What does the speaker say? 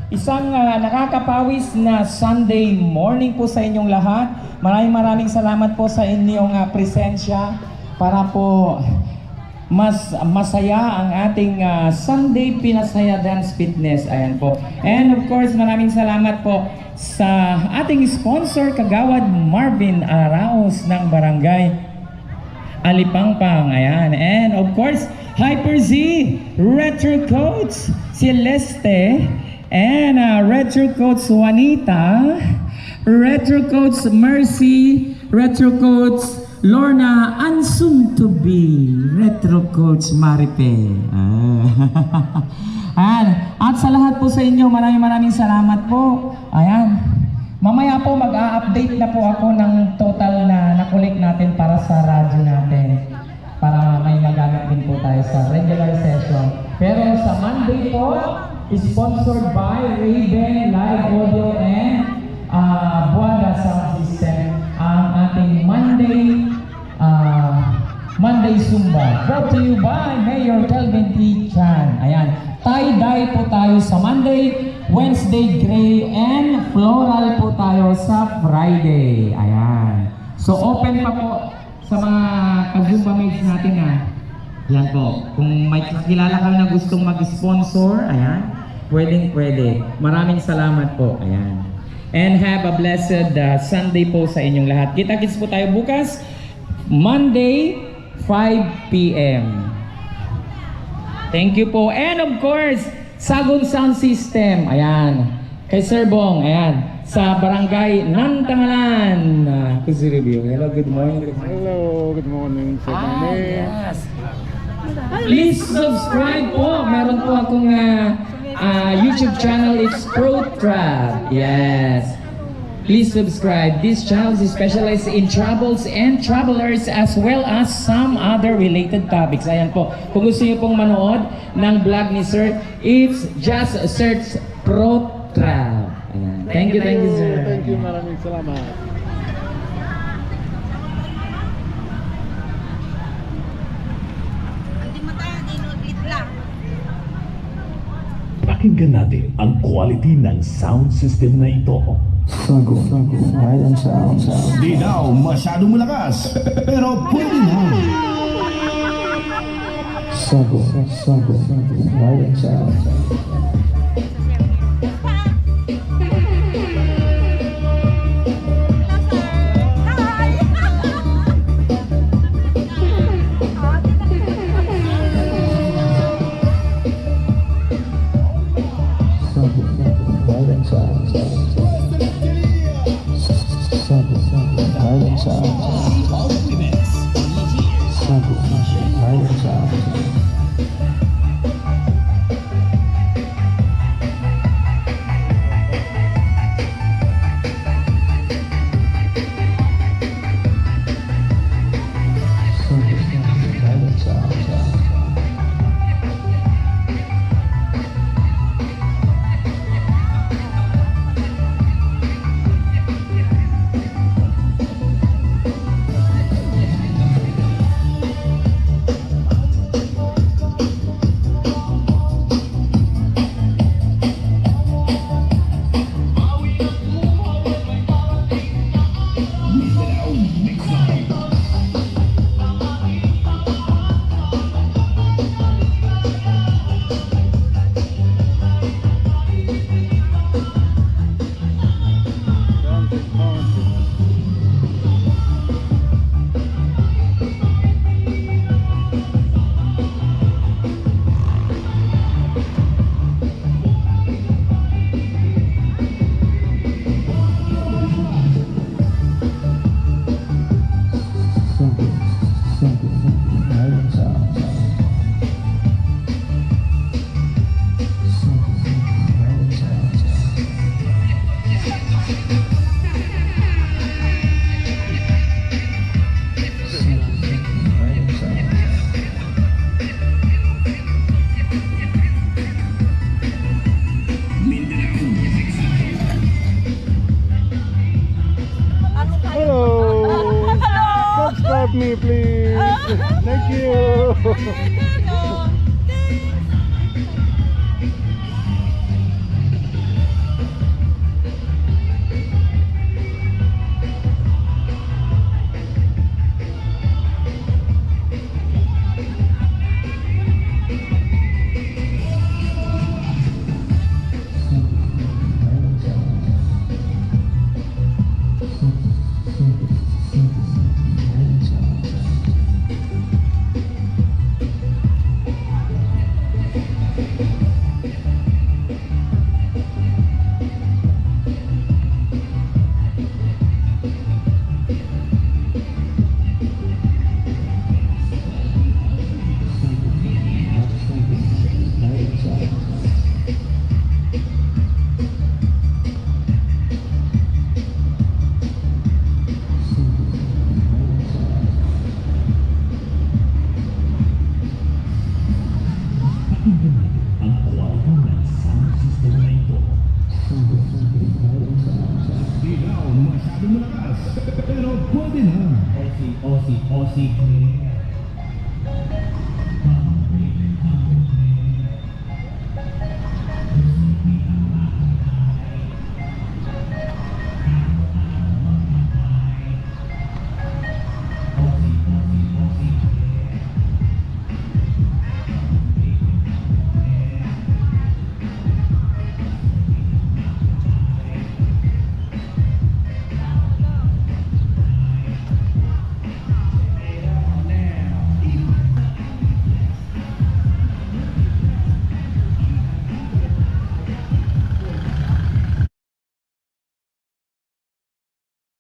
Isang nakakapawis na Sunday morning po sa inyong lahat. Maraming salamat po sa inyong presensya para po mas masaya ang ating Sunday Pinasaya Dance Fitness. Ayan po. And of course, maraming salamat po sa ating sponsor, Kagawad Marvin Araos ng Barangay Alipangpang. Ayan. And of course, Hyper Z, Retro Coach Celeste, and Retro Coach Juanita, Retro Coach Mercy, Retro Coach Lorna, and soon to be Retro Coach Maripe. At sa lahat po sa inyo, maraming salamat po. Ayan. Mamaya po mag-a-update na po ako ng total na nakulik natin para sa radyo natin. Para may magamit din po tayo sa regular session. Pero sa Monday po, sponsored by Raven Live Audio and Buanga Sound System, ang ating Monday Zumba. Brought to you by Mayor Kelvin T. Chan. Ayan. Tie-dye po tayo sa Monday, Wednesday gray, and floral po tayo sa Friday. Ayan. So open pa po sa mga ka-Zumba mates natin Yan po. Kung may kakilala kayo na gustong mag-sponsor, ayan, pwede. Maraming salamat po. Ayan. And have a blessed Sunday po sa inyong lahat. Kita-kits po tayo bukas, Monday, 5 p.m. Thank you po. And of course, Sagon Sound System. Ayan. Kay Sir Bong. Ayan. Sa Barangay Nantangalan. Pozorrubio. Hello, good morning. Hello, good morning. Yes. Please subscribe po. Meron po akong YouTube channel. It's Pro Trap. Yes. Please subscribe. This channel is specialized in travels and travelers as well as some other related topics. Ayan po. Kung gusto niyo pong manood ng vlog ni Sir, it's just search Pro Trap. Ayan. Thank you, sir. Thank you, maraming salamat. Pakinggan natin ang quality ng sound system na ito. Sago, right and sound. Di daw masyadong malakas, pero pwede na. Sago, right and sound. Subscribe me, please. Thank you. Osi.